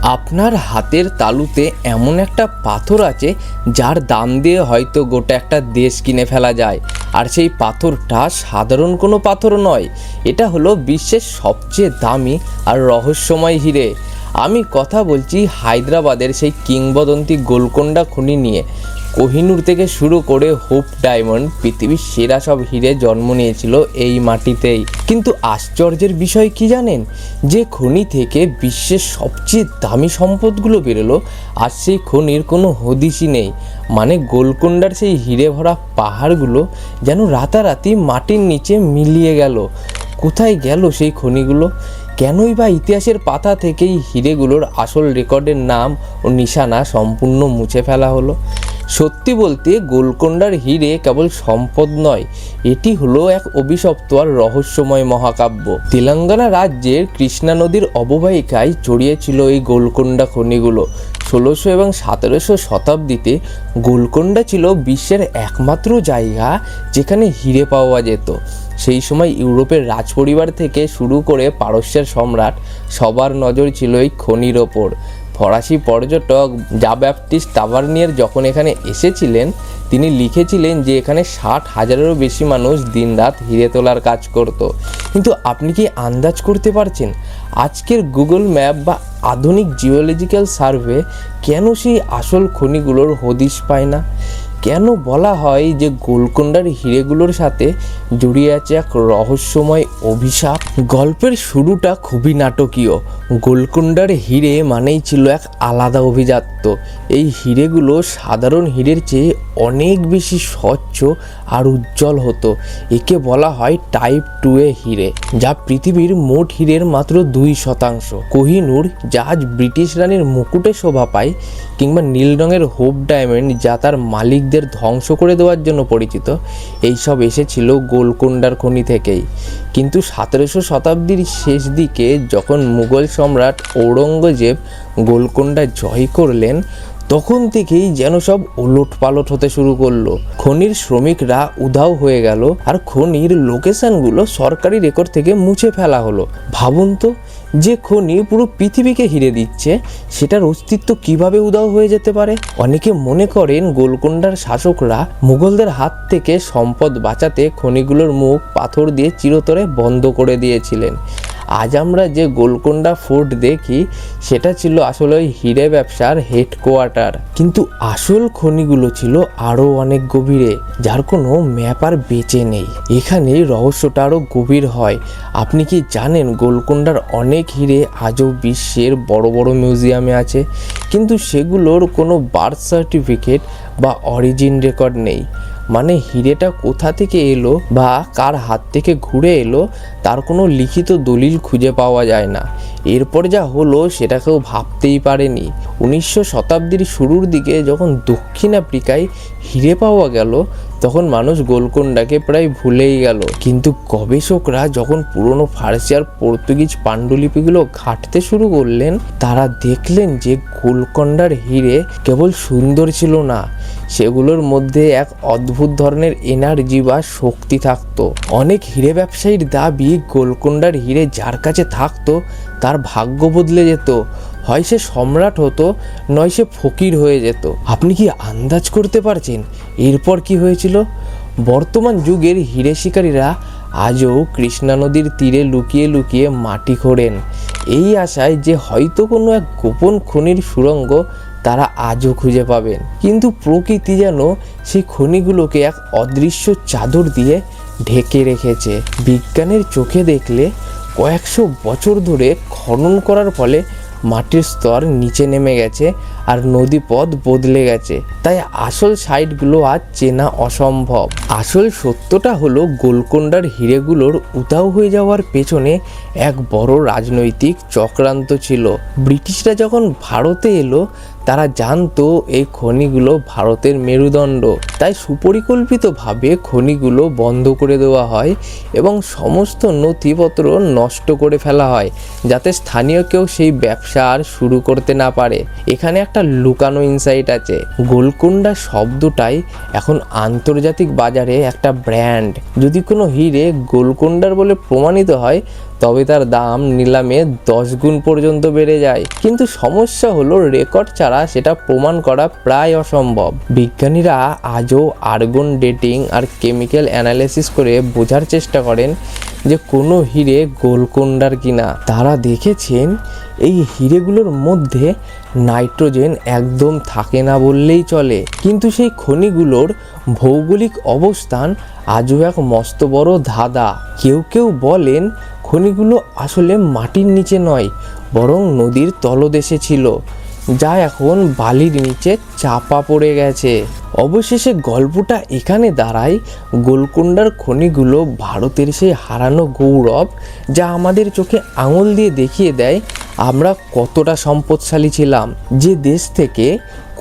আপনার হাতের তালুতে এমন একটা পাথর আছে যার দাম দিয়ে হয়তো গোটা একটা দেশ কিনে ফেলা যায়। আর সেই পাথরটা সাধারণ কোনো পাথর নয়, এটা হলো বিশ্বের সবচেয়ে দামি আর রহস্যময় হিরে। আমি কথা বলছি হায়দ্রাবাদের সেই কিংবদন্তি গোলকোন্ডা খনি নিয়ে। কোহিনুর থেকে শুরু করে হোপ ডায়মন্ড, পৃথিবীর সেরা সব হিরে জন্ম নিয়েছিল এই মাটিতেই। কিন্তু আশ্চর্যের বিষয় কি জানেন, যে খনি থেকে বিশ্বের সবচেয়ে দামি সম্পদগুলো বেরোলো আর সেই খনির কোনো হদিশই নেই। মানে গোলকোন্ডার সেই হিরে ভরা পাহাড়গুলো যেন রাতারাতি মাটির নিচে মিলিয়ে গেল। কোথায় গেল সেই খনিগুলো? কেনই বা ইতিহাসের পাতা থেকেই হিরেগুলোর আসল রেকর্ডের নাম ও নিশানা সম্পূর্ণ মুছে ফেলা হলো? সত্যি বলতে গোলকোন্ডার হিরে কেবল সম্পদ নয়, এটি হলো এক অভিশপ্ত আর রহস্যময় মহাকাব্য। তেলেঙ্গানা রাজ্যের কৃষ্ণা নদীর অববাহিকায় ছড়িয়েছিল এই গোলকোন্ডা খনিগুলো। 1600 এবং 1700 শতাব্দীতে গোলকোন্ডা ছিল বিশ্বের একমাত্র জায়গা যেখানে হিরে পাওয়া যেত। সেই সময় ইউরোপের রাজপরিবার থেকে শুরু করে পারস্যের সম্রাট সবার নজর ছিল এই খনির ওপর। ফরাসি পর্যটক জা ব্যাপটিস্ট তাভার্নিয়ের যখন এখানে এসেছিলেন, তিনি লিখেছিলেন যে এখানে 60,000-এরও বেশি মানুষ দিনরাত হিরে তোলার কাজ করত। কিন্তু আপনি কি আন্দাজ করতে পারছেন আজকের গুগল ম্যাপ বা আধুনিক জিওলজিক্যাল সার্ভে কেন সেই আসল খনিগুলোর হদিশ পায় না? কেন বলা হয় যে গোলকোন্ডার হিরেগুলোর সাথে জড়িয়ে আছে এক রহস্যময় অভিশাপ? গল্পের শুরুটা খুবই নাটকীয়। গোলকোন্ডার হিরে মানেই ছিল এক আলাদা অভিজাত্য। এই হিরেগুলো সাধারণ হিরের চেয়ে অনেক বেশি স্বচ্ছ আর উজ্জ্বল হতো। একে বলা হয় টাইপ 2A হিরে, যা পৃথিবীর মোট হিরের মাত্র 2%। কোহিনুর, যা আজ ব্রিটিশ রানীর মুকুটে শোভা পায়, কিংবা নীল রঙের হোপ ডায়মন্ড, যা তার মালিকদের ধ্বংস করে দেওয়ার জন্য পরিচিত, এইসব এসেছিল গোলকোন্ডার খনি থেকেই। কিন্তু 1700 শতাব্দীর শেষ দিকে যখন মুঘল সম্রাট ঔরঙ্গজেব গোলকোন্ডা জয় করলেন, তখন থেকেই যেন সব ওলটপালট হতে শুরু করলো। খনির শ্রমিকরা উধাও হয়ে গেল আর খনির লোকেশনগুলো সরকারি রেকর্ড থেকে মুছে ফেলা হলো। ভাবুন তো, যে খনি পুরো পৃথিবীকে হিরে দিচ্ছে, সেটার অস্তিত্ব কিভাবে উধাও হয়ে যেতে পারে? অনেকে মনে করেন গোলকোন্ডার শাসকরা মুঘলদের হাত থেকে সম্পদ বাঁচাতে খনিগুলোর মুখ পাথর দিয়ে চিরতরে বন্ধ করে দিয়েছিলেন। আজ আমরা যে গোলকোন্ডা ফোর্ট দেখি, সেটা ছিল আসলে ওই হিরে ব্যবসার হেডকোয়ার্টার। কিন্তু আসল খনিগুলো ছিল আরও অনেক গভীরে, যার কোনো ম্যাপ আর বেঁচে নেই। এখানে রহস্যটা আরও গভীর হয়। আপনি কি জানেন গোলকোন্ডার অনেক হিরে আজও বিশ্বের বড় বড় মিউজিয়ামে আছে, কিন্তু সেগুলোর কোনো বার্থ সার্টিফিকেট বা অরিজিন রেকর্ড নেই। মানে হিরেটা কোথা থেকে এলো বা কার হাত থেকে ঘুরে এলো, তার কোনো লিখিত দলিল খুঁজে পাওয়া যায় না। এরপর যা হলো সেটা কেউ ভাবতেই পারেনি। 1900 শতাব্দীর শুরুর দিকে যখন দক্ষিণ আফ্রিকায় হিরে পাওয়া গেল, তখন মানুষ গোলকোন্ডাকে প্রায় ভুলেই গেল। কিন্তু গবেষকরা যখন পুরনো ফার্সি আর পর্তুগিজ পাণ্ডুলিপিগুলো ঘাঁটতে শুরু করলেন, তারা দেখলেন যে গোলকোন্ডার হিরে কেবল সুন্দর ছিল না, সেগুলোর মধ্যে এক অদ্ভুত ধরনের এনার্জি বা শক্তি থাকতো। অনেক হিরে ব্যবসায়ীর দাবি, গোলকোন্ডার হিরে যার কাছে থাকতো তার ভাগ্য বদলে যেত। হয় সে সম্রাট হতো, নয় সে ফকির হয়ে যেত। আপনি কি আন্দাজ করতে পারছেন এরপর কি হয়েছিল? বর্তমান যুগের হিরে শিকারীরা আজও কৃষ্ণা নদীর তীরে লুকিয়ে লুকিয়ে মাটি খোঁড়েন, এই আশায় যে হয়তো কোনো এক গোপন খনির সুড়ঙ্গ তারা আজও খুঁজে পাবেন। কিন্তু প্রকৃতি যেন সেই খনিগুলোকে এক অদৃশ্য চাদর দিয়ে ঢেকে রেখেছে। বিজ্ঞানের চোখে দেখলে কয়েকশো বছর ধরে খনন করার ফলে মাটির স্তর নিচে নেমে গেছে আর নদীপথ বদলে গেছে। তাই আসল সাইটগুলো আজ চেনা অসম্ভব। আসল সত্যটা হলো, গোলকোন্ডার হিরেগুলোর উধাও হয়ে যাওয়ার পেছনে এক বড় রাজনৈতিক চক্রান্ত ছিল। ব্রিটিশরা যখন ভারতে এলো, তারা জানতো এই খনিগুলো ভারতের মেরুদণ্ড। তাই সুপরিকল্পিতভাবে খনিগুলো বন্ধ করে দেওয়া হয় এবং সমস্ত নথিপত্র নষ্ট করে ফেলা হয়, যাতে স্থানীয় কেউ সেই ব্যবসা আর শুরু করতে না পারে। এখানে একটা লুকানো ইনসাইট আছে। গোলকোন্ডা শব্দটাই এখন আন্তর্জাতিক বাজারে একটা ব্র্যান্ড। যদি কোনো হিরে গোলকোন্ডার বলে প্রমাণিত হয়, তবে তার দাম নিলামে 10 গুণ পর্যন্ত বেড়ে যায়। কিন্তু সমস্যা হলো রেকর্ড ছাড়া সেটা প্রমাণ করা প্রায় অসম্ভব। বিজ্ঞানীরা আজও আর্গন ডেটিং আর কেমিক্যাল অ্যানালাইসিস করে বোঝার চেষ্টা করেন যে কোনো হিরে গোলকোন্ডার কিনা। তারা দেখেছেন এই হিরেগুলোর মধ্যে নাইট্রোজেন একদম থাকে না বললেই চলে, কিন্তু সেই খনিগুলোর ভৌগোলিক অবস্থান আজও এক মস্ত বড় ধাঁধা। কেউ কেউ বলেন খনিগুলো আসলে মাটির নিচে নয়, বরং নদীর তলদেশে ছিল, যা এখন বালির নিচে চাপা পড়ে গেছে। অবশেষে গল্পটা এখানে দাঁড়ায়, গোলকোন্ডার খনিগুলো ভারতের সেই হারানো গৌরব, যা আমাদের চোখে আঙুল দিয়ে দেখিয়ে দেয় আমরা কতটা সম্পদশালী ছিলাম। যে দেশ থেকে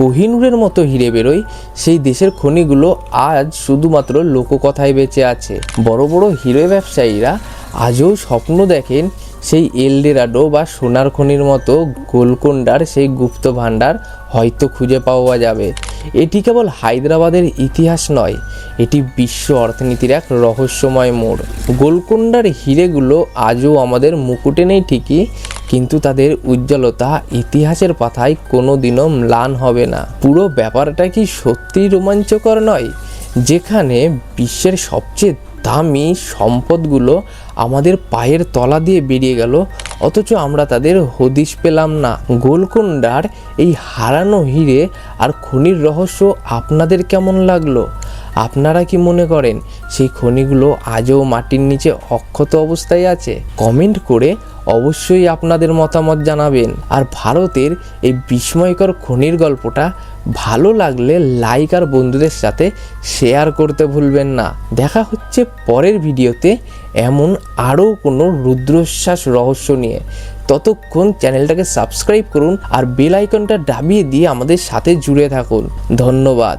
কোহিনূরের মতো হিরে বেরোয়, সেই দেশের খনিগুলো আজ শুধুমাত্র লোককথায় বেঁচে আছে। বড় বড় হিরে ব্যবসায়ীরা আজও স্বপ্ন দেখেন সেই এলডোরাডো বা সোনার খনির মতো গোলকোন্ডার সেই গুপ্ত ভাণ্ডার হয়তো খুঁজে পাওয়া যাবে। এটি কেবল হায়দ্রাবাদের ইতিহাস নয়, এটি বিশ্ব অর্থনীতির এক রহস্যময় মোড়। গোলকোন্ডার হিরেগুলো আজও আমাদের মুকুটে নেই ঠিকই, কিন্তু তাদের উজ্জ্বলতা ইতিহাসের পাতায় কোনো দিনও ম্লান হবে না। পুরো ব্যাপারটা কি সত্যিই রোমাঞ্চকর নয়, যেখানে বিশ্বের সবচেয়ে দামি সম্পদগুলো আমাদের পায়ের তলা দিয়ে বেরিয়ে গেল, অথচ আমরা তাদের হদিশ পেলাম না। গোলকোন্ডার এই হারানো হিরে আর খনির রহস্য আপনাদের কেমন লাগলো? আপনারা কি মনে করেন সেই খনিগুলো আজও মাটির নিচে অক্ষত অবস্থায় আছে? কমেন্ট করে অবশ্যই আপনাদের মতামত জানাবেন। আর ভারতের এই বিস্ময়কর খনির গল্পটা ভালো লাগলে লাইক আর বন্ধুদের সাথে শেয়ার করতে ভুলবেন না। দেখা হচ্ছে পরের ভিডিওতে এমন আরও কোনো রুদ্রশ্বাস রহস্য নিয়ে। ততক্ষণ চ্যানেলটাকে সাবস্ক্রাইব করুন আর বেল আইকনটা দাবিয়ে দিয়ে আমাদের সাথে জুড়ে থাকুন। ধন্যবাদ।